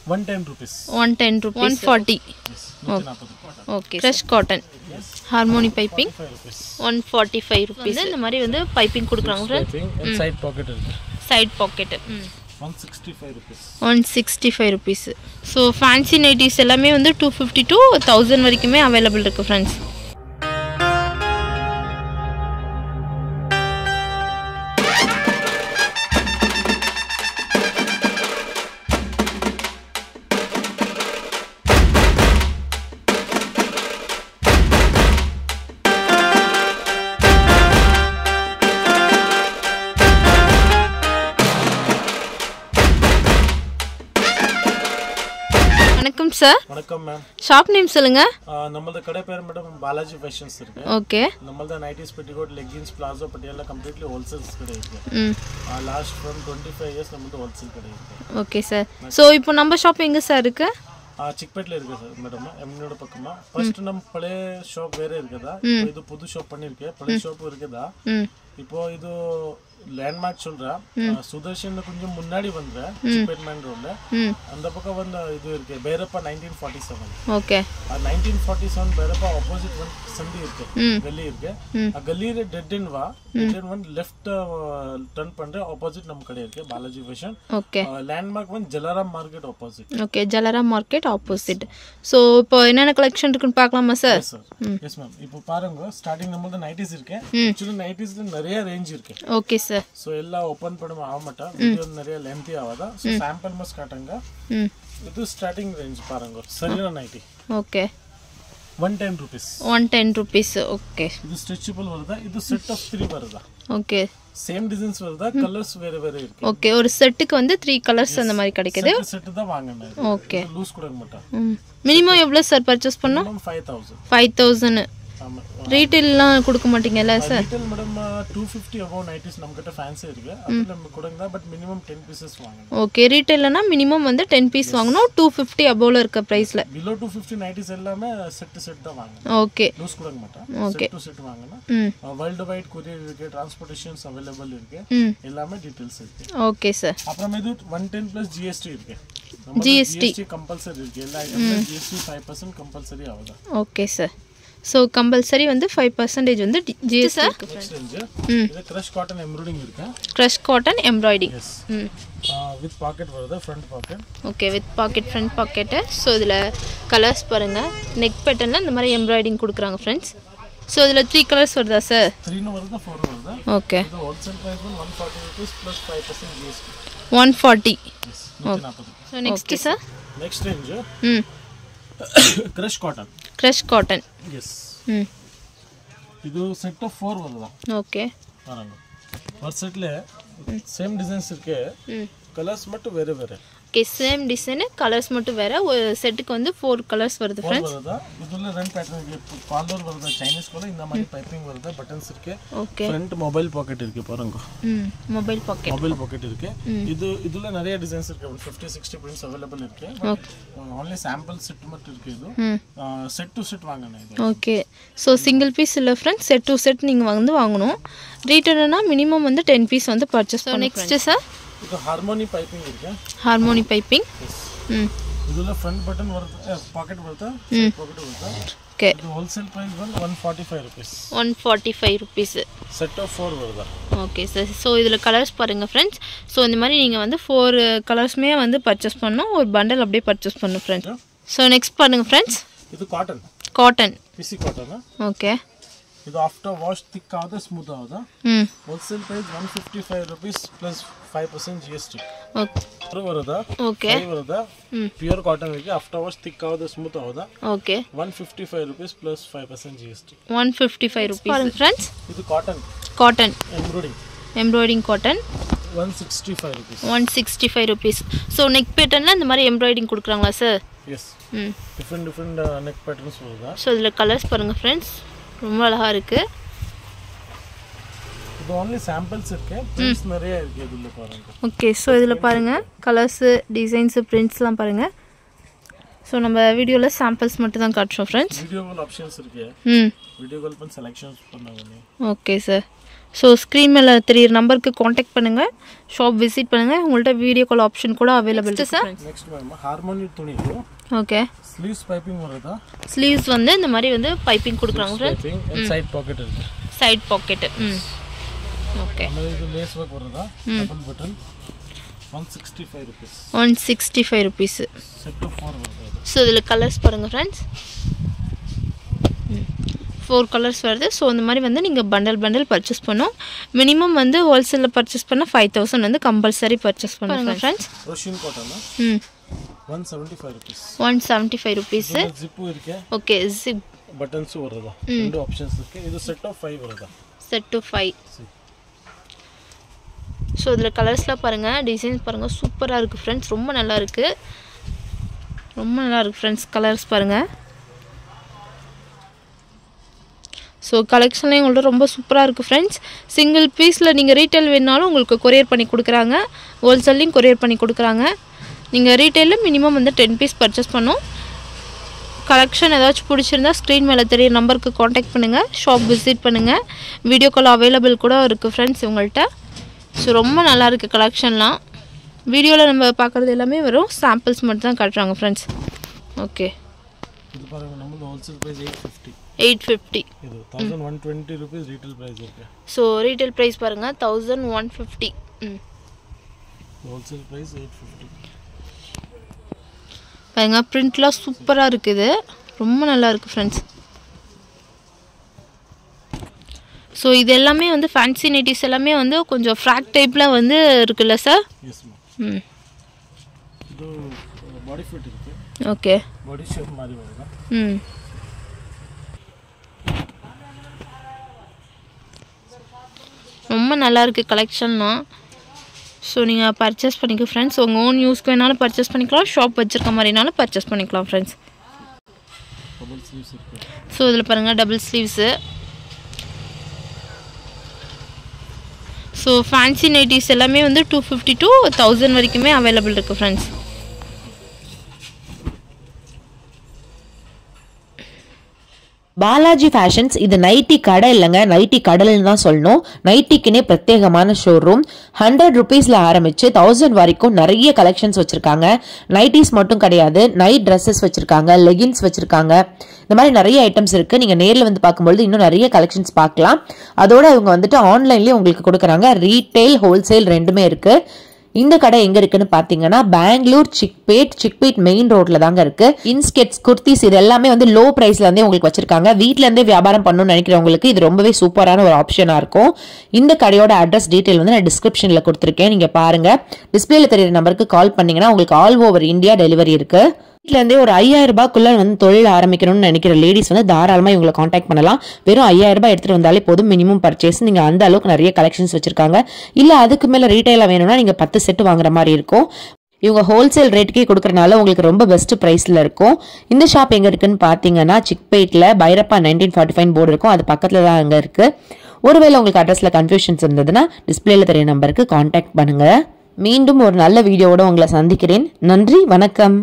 110 rupees. 110 rupees. 140. Yes. Okay. Crush cotton. Harmony piping. 145 rupees. இந்த மாதிரி வந்து பைப்பிங் கொடுக்குறாங்க ஃப்ரெண்ட்ஸ். and side pocket இருக்கு. Side pocket. 165 rupees. 165 rupees. So fancy nighties எல்லாமே வந்து 250 to 1000 வரைக்குமே அவைலபிள் இருக்கு ஃப்ரெண்ட்ஸ். வணக்கம் சார். வணக்கம் மேம். ஷாப் நேம் சொல்லுங்க. நம்மளோட கடை பேர் மேடம் பாலாஜி ஃபேஷன்ஸ் இருக்கு. ஓகே. நம்மளோட nighties petticoat leggings palazzo Patiala completely wholesales கடை இருக்கு. லாஸ்ட் ஃப்ரம் 25 இயர்ஸ் நம்மளோட ஹோல்சேல் கடை இருக்கு. Okay sir. சோ இப்போ நம்ம ஷாப் எங்க சார் இருக்கு? சிக்பேட்ல இருக்கு சார் மேடம். எம்னோட பக்கமா ஃபர்ஸ்ட் நம்ம பழைய ஷாப் வேற இருக்குதா, இது புது ஷாப் பண்ணிருக்கேன். பழைய ஷாப் இருக்குதா, இப்போ இது லேண்ட்மார்க் சொல்றா சுதர்ஷன் கொஞ்சம் முன்னாடி வந்த சிக்பேட் மெயின் ரோட்ல அந்த பக்கம் வந்து இது இருக்கு Byrappa 1947. Okay. 1947 Byrappa opposite one சந்தி இருக்கு, கல்லி இருக்கு. கல்லியில டெட் எண்ட் வா dead end one left turn பண்ற ஆப்போசிட் நம்ம கடை இருக்கு பாலாஜி ஃபேஷன். ஓகே. லேண்ட்மார்க் வந்து Jalaram market opposite. Okay, Jalaram market opposite. So இப்போ என்னென்ன கலெக்ஷன் இருக்குன்னு பார்க்கலாமா சார்? Yes ma'am. இப்போ பாருங்க ஸ்டார்டிங் நம்மளோட நைட்டிஸ் இருக்கு. एक्चुअली நைட்டிஸ்ல நிறைய ரேஞ்ச் இருக்கு. Okay sir. சோ எல்லாம் ஓபன் பண்ண ஆகமாட்டா, வீடியோ நிறைய லென்த்தி ஆகாதா. சோ சாம்பிள் மஸ் காட்டுங்க. இது ஸ்டார்டிங் ரேஞ்ச் பாருங்க. சரியான nightie. Okay. 110 rupees. 110 rupees. Okay. இது ஸ்ட்ரெச்சபிள் வருதா, இது செட் ஆஃப் 3 வருதா. ஓகே. சேம் டிசைன்ஸ் வருதா, கலர்ஸ் வேற வேற இருக்கு. ஓகே, ஒரு செட்டுக்கு வந்து 3 கலர்ஸ் அந்த மாதிரி கிடைக்குது. செட் தான் வாங்குனேன். ஓகே. லூஸ் கொடுக்க மாட்டா. மினிமம் எவ்வளவு சார் பர்ச்சேஸ் பண்ணனும்? மினிமம் 5000. 5000. ஆமா. ரீட்டெயில்லாம் கொடுக்க மாட்டீங்கல sir? Retail madam 250 above nighties நம்ம கிட்ட ஃபேன்சி இருக்கு. அதுல நம்ம கொடுங்க, பட் மினிமம் 10 pieces வாங்கணும். ஓகே, ரீட்டெயில்னா மினிமம் வந்து 10 பீஸ் வாங்கணும். 250 above இருக்க பிரைஸ்ல. below 250 நைட்டிஸ் எல்லாமே செட் தான் வாங்கணும். ஓகே. லூஸ் கொடுக்க மாட்டேன். செட் டு செட் வாங்கணும். வேர்ல்ட் வைட் courier இருக்கு, டிரான்ஸ்போர்ட்டேஷன்ஸ் அவேலபிள் இருக்கு. எல்லாமே டீடைல்ஸ் இருக்கு. Okay sir. அப்புறம் இது 110 plus GST இருக்கு. GST கம்பல்சரி இருக்கு. எல்லா ஐட்டம்ல GST 5% கம்பல்சரி ஆகுது. Okay sir. So compulsory வந்து 5% வந்து GST இருக்கு. இது crush cotton embroidering இருக்கு. Crush cotton embroidering. Yes. With pocket வருது, front pocket. Okay, with pocket, front pocket. So இதுல கலர்ஸ் பாருங்க. neck patternல இந்த மாதிரி embroidering கொடுக்கறாங்க फ्रेंड्स. So இதுல 3 கலர்ஸ் வருதா சார்? 3 னு வருதா, 4 வருதா? Okay. இது wholesale price 140 rupees plus 5% GST. 140. Yes. 140. So next sir? Next range. Crush cotton. Crush cotton. Yes. ಇದು ಸೆಟ್ ಆಫ್ 4 வருதா. ஓகே. பாருங்க. ஒரு செட்ல சேம் டிசைன்ஸ் இருக்கு. கலர்ஸ் மட்டும் வேற வேற. ஓகே, சேம் டிசைன், கலர்ஸ் மட்டும் வேற. ஒரு செட்டுக்கு வந்து 4 கலர்ஸ் வருது फ्रेंड्स. வருதா. இதுல ரெண்டு பேட்டர்ன் இருக்கு. காலர் வருதா, சைனீஸ் கோல இந்த மாதிரி பைப்பிங் வருதா, பட்டன்ஸ் இருக்கு. ஓகே. ஃப்ரண்ட் மொபைல் பாக்கெட் இருக்கு பாருங்க. Mobile packet. மொபைல் பாக்கெட் இருக்கு. இதுல நிறைய டிசைன்ஸ் இருக்கு. 50 60 prints அவேலபிள் இருக்கு. only sample செட் மட்டும் இருக்கு. இது செட் டு செட் வாங்கணும் இது. ஓகே. சோ சிங்கிள் பீஸ் இல்ல फ्रेंड्स, செட் டு செட் நீங்க வாங்கணும். ரீட்டெயில்னா மினிமம் வந்து 10 பீஸ் வந்து பர்ச்சேஸ் பண்ணனும். Next sir? இது ஹார்மோனி பைப்பிங் இருக்கு. Harmony piping. இதுல ஃப்ரண்ட் பட்டன் வருது, பாக்கெட் வருது, சைடு பாக்கெட் வருது. ஓகே. இது wholesale price 145 rupees. 145 rupees. Set of 4 வருதா. Okay sir. சோ இதுல கலர்ஸ் பாருங்க फ्रेंड्स. சோ இந்த மாதிரி நீங்க வந்து 4 கலர்ஸ்மே வந்து பர்ச்சேஸ் பண்ணனும். ஒரு பண்டல் அப்படியே பர்ச்சேஸ் பண்ணனும் फ्रेंड्स. சோ நெக்ஸ்ட் பாருங்க फ्रेंड्स. இது cotton. Cotton. PC cotton. Okay. ಇದು ಆಫ್ಟರ್ ವಾಶ್ ಥಿಕ್ ಆದ ಸ್ಮೂತ್ ಆದ. Wholesale price 155 rupees plus 5% GST. Okay ಬರುದಾ. ಓಕೆ ಬರುದಾ. ಪ್ಯೂರ್ ಕಾಟನ್ ಇದೆ. ಆಫ್ಟರ್ ವಾಶ್ ಥಿಕ್ ಆದ ಸ್ಮೂತ್ ಆದ. Okay. 155 rupees plus 5% GST. 155 rupees. ಪಾರ್ನ್ ಫ್ರೆಂಡ್ಸ್. ಇದು cotton. Cotton embroidering cotton 165 rupees. 165 rupees. So neck patternல இந்த மாதிரி எம்ப்ராய்டிங் கொடுக்கறாங்களா sir? Yes. Different neck patterns வருதா. So இதுல கலர்ஸ் பாருங்க फ्रेंड्स. ரொம்ப அழகா இருக்கு. இது only samples இருக்கு. prints நிறைய இருக்கு இதுல பாருங்க. ஓகே. சோ இதுல பாருங்க கலர்ஸ், டிசைன்ஸ், printsலாம் பாருங்க. சோ நம்ம வீடியோல samples மட்டும் தான் காட்றோம் फ्रेंड्स. வீடியோ கால் ஆப்ஷன்ஸ் இருக்கு. வீடியோ கால் பண்ணி செலக்ஷன்ஸ் பண்ணுங்க. Okay sir. ஸோ ஸ்க்ரீன் மேலே தெரியுற நம்பருக்கு காண்டாக்ட் பண்ணுங்கள், ஷாப் விசிட் பண்ணுங்கள். உங்கள்கிட்ட வீடியோ கால் ஆப்ஷன் கூட அவைலபிள் இருக்குது சார். நெக்ஸ்ட் மேம் ஹார்மோனி துணி. ஓகே. ஸ்லீவ்ஸ் பைப்பிங் வருதா? ஸ்லீவ்ஸ் வந்து இந்த மாதிரி வந்து பைப்பிங் கொடுக்குறாங்க ஃப்ரெண்ட்ஸ். சைட் பாக்கெட் இருக்கு. Side pocket. ஓகே. இது லேஸ் வர்க் வருதா? Double button 165 rupees. 165 rupees. Set of 4 வருது. ஸோ இதில் கலர்ஸ் பாருங்கள் ஃப்ரெண்ட்ஸ், 4 கலர்ஸ் வருது. ஸோ இந்த மாதிரி வந்து நீங்கள் பண்டல் பர்ச்சேஸ் பண்ணோம். மினிமம் வந்து ஹோல்சேலில் பர்ச்சேஸ் பண்ணால் 5000 வந்து கம்பல்சரி பர்ச்சேஸ் பண்ணுங்க ஃப்ரெண்ட்ஸ். ரோஷின் காட்டன் 175 rupees. 175 rupees. ஜிப்பு இருக்கு. ஓகே. ஜிப் பட்டன்ஸ் வருதா? ரெண்டு ஆப்ஷன்ஸ் இருக்கு. இது செட் ஆஃப் 5 வருதா? Set of 5. ஸோ இதில் கலர்ஸ்லாம் பாருங்கள், டிசைன்ஸ் பாருங்கள், சூப்பராக இருக்குது ஃப்ரெண்ட்ஸ். ரொம்ப நல்லா இருக்குது ஃப்ரெண்ட்ஸ். கலர்ஸ் பாருங்கள். ஸோ கலெக்ஷன்லேயும் உங்கள்ட்ட ரொம்ப சூப்பராக இருக்குது ஃப்ரெண்ட்ஸ். சிங்கிள் பீஸில் நீங்கள் ரீட்டைல் வேணுனாலும் உங்களுக்கு கொரியர் பண்ணி கொடுக்குறாங்க, ஹோல்சேல்லையும் கொரியர் பண்ணி கொடுக்குறாங்க. நீங்கள் ரீட்டைலில் மினிமம் வந்து 10 பீஸ் பர்ச்சேஸ் பண்ணணும். கலெக்ஷன் ஏதாச்சும் பிடிச்சிருந்தா ஸ்க்ரீன் மேலே தெரிய நம்பருக்கு காண்டாக்ட் பண்ணுங்கள், ஷாப் விசிட் பண்ணுங்கள். வீடியோ கால் அவைலபிள் கூட இருக்குது ஃப்ரெண்ட்ஸ் உங்கள்கிட்ட. ஸோ ரொம்ப நல்லா இருக்குது கலெக்ஷன்லாம். வீடியோவில் நம்ம பார்க்குறது எல்லாமே வெறும் சாம்பிள்ஸ் மட்டும் தான் காட்டுறாங்க ஃப்ரெண்ட்ஸ். ஓகே. இது பாருங்க, நம்ம ஹோல்சேல் பிரைஸ் 850. 850. இது 1120 rupees ரீட்டைல் பிரைஸ் இருக்கு. ஸோ ரீட்டைல் பிரைஸ் பாருங்கள் 1150. Wholesale price 850. பாருங்க, பிரிண்ட்லாம் சூப்பராக இருக்குது, ரொம்ப நல்லா இருக்குது ஃப்ரெண்ட்ஸ். ஸோ இது எல்லாமே வந்து ஃபேன்சி நைட்டிஸ் எல்லாமே வந்து கொஞ்சம் ஃப்ராக் டைப்பில் வந்து இருக்குல்ல சார்? Yes ma'am. இது பாடி ஃபிட் இருக்கு. ஓகே. பாடி ஷேப் மாதிரி வருதா? ரொம்ப நல்லா இருக்குது கலெக்ஷன்லாம். ஸோ நீங்கள் பர்ச்சேஸ் பண்ணிக்க ஃப்ரெண்ட்ஸ். உங்கள் ஓன் யூஸ்க்கு வேணாலும் பர்ச்சேஸ் பண்ணிக்கலாம், ஷாப் வச்சுருக்க மாதிரினாலும் பர்ச்சேஸ் பண்ணிக்கலாம் ஃப்ரெண்ட்ஸ். ஸோ இதில் பாருங்கள் double sleeves. So fancy nighties எல்லாமே வந்து 250 to 1000 வரைக்குமே அவைலபிள் இருக்குது ஃப்ரெண்ட்ஸ். பாலாஜி ஃபேஷன்ஸ் இது நைட்டி கடை இல்லைங்க, நைட்டி கடல்னு தான் சொல்லணும். நைட்டிக்குன்னே பிரத்யேகமான ஷோரூம். 100 rupeesல ஆரம்பிச்சு 1000 வரைக்கும் நிறைய கலெக்ஷன்ஸ் வச்சிருக்காங்க. நைட்டிஸ் மட்டும் கிடையாது, நைட் ட்ரெஸ்ஸஸ் வச்சிருக்காங்க, லெகின்ஸ் வச்சிருக்காங்க. இந்த மாதிரி நிறைய ஐட்டம்ஸ் இருக்கு. நீங்க நேரில் வந்து பார்க்கும்போது இன்னும் நிறைய கலெக்ஷன்ஸ் பார்க்கலாம். அதோட இவங்க வந்துட்டு ஆன்லைன்லயே உங்களுக்கு கொடுக்குறாங்க. ரீட்டைல் ஹோல்சேல் ரெண்டுமே இருக்கு. இந்த கடை எங்க இருக்குன்னு பாத்தீங்கன்னா பெங்களூர் சிக்பேட் மெயின் ரோட்ல தாங்க இருக்கு. இன்ஸ்கெட்ஸ், குர்த்திஸ் இது எல்லாமே வந்து லோ பிரைஸ்ல இருந்தே உங்களுக்கு வச்சிருக்காங்க. வீட்ல இருந்தே வியாபாரம் பண்ணணும்னு நினைக்கிறவங்களுக்கு இது ரொம்பவே சூப்பரான ஒரு ஆப்ஷனா இருக்கும். இந்த கடையோட அட்ரஸ் டீடைல் வந்து நான் டிஸ்கிரிப்ஷன்ல கொடுத்துருக்கேன், நீங்க பாருங்க. டிஸ்பிளேல தெரியுற நம்பருக்கு கால் பண்ணீங்கன்னா உங்களுக்கு ஆல் ஓவர் இந்தியா டெலிவரி இருக்கு. வீட்ல இருந்தே ஒரு 5000 ரூபாய்க்குள்ள வந்து தொழில் ஆரம்பிக்கணும்னு நினைக்கிற லேடிஸ் வந்து தாராளமா இவங்களை காண்டாக்ட் பண்ணலாம். வெறும் 5000 ரூபாய் எடுத்துட்டு வந்தாலே போதும் மினிமம் பர்ச்சேஸ். நீங்க அந்த அளவுக்கு நிறைய கலெக்ஷன்ஸ் வச்சிருக்காங்க. இல்ல அதுக்கு மேல ரீட்டைலா வேணும்னா நீங்க 10 செட் வாங்குற மாதிரி இருக்கும். இவங்க ஹோல்சேல் ரேட்டுக்கே கொடுக்கறனால உங்களுக்கு ரொம்ப பெஸ்ட் பிரைஸ்ல இருக்கும். இந்த ஷாப் எங்க இருக்குன்னு பாத்தீங்கன்னா சிக்பேட்ல பைரப்பா 1945 போர்டு இருக்கும், அது பக்கத்துல தான் அங்க இருக்கு. ஒருவேளை உங்களுக்கு அட்ரஸ்ல கன்ஃபியூஷன்ஸ் இருந்ததுன்னா டிஸ்பிளேல தெரிய நம்பருக்கு காண்டாக்ட் பண்ணுங்க. மீண்டும் ஒரு நல்ல வீடியோவோட உங்களை சந்திக்கிறேன். நன்றி, வணக்கம்.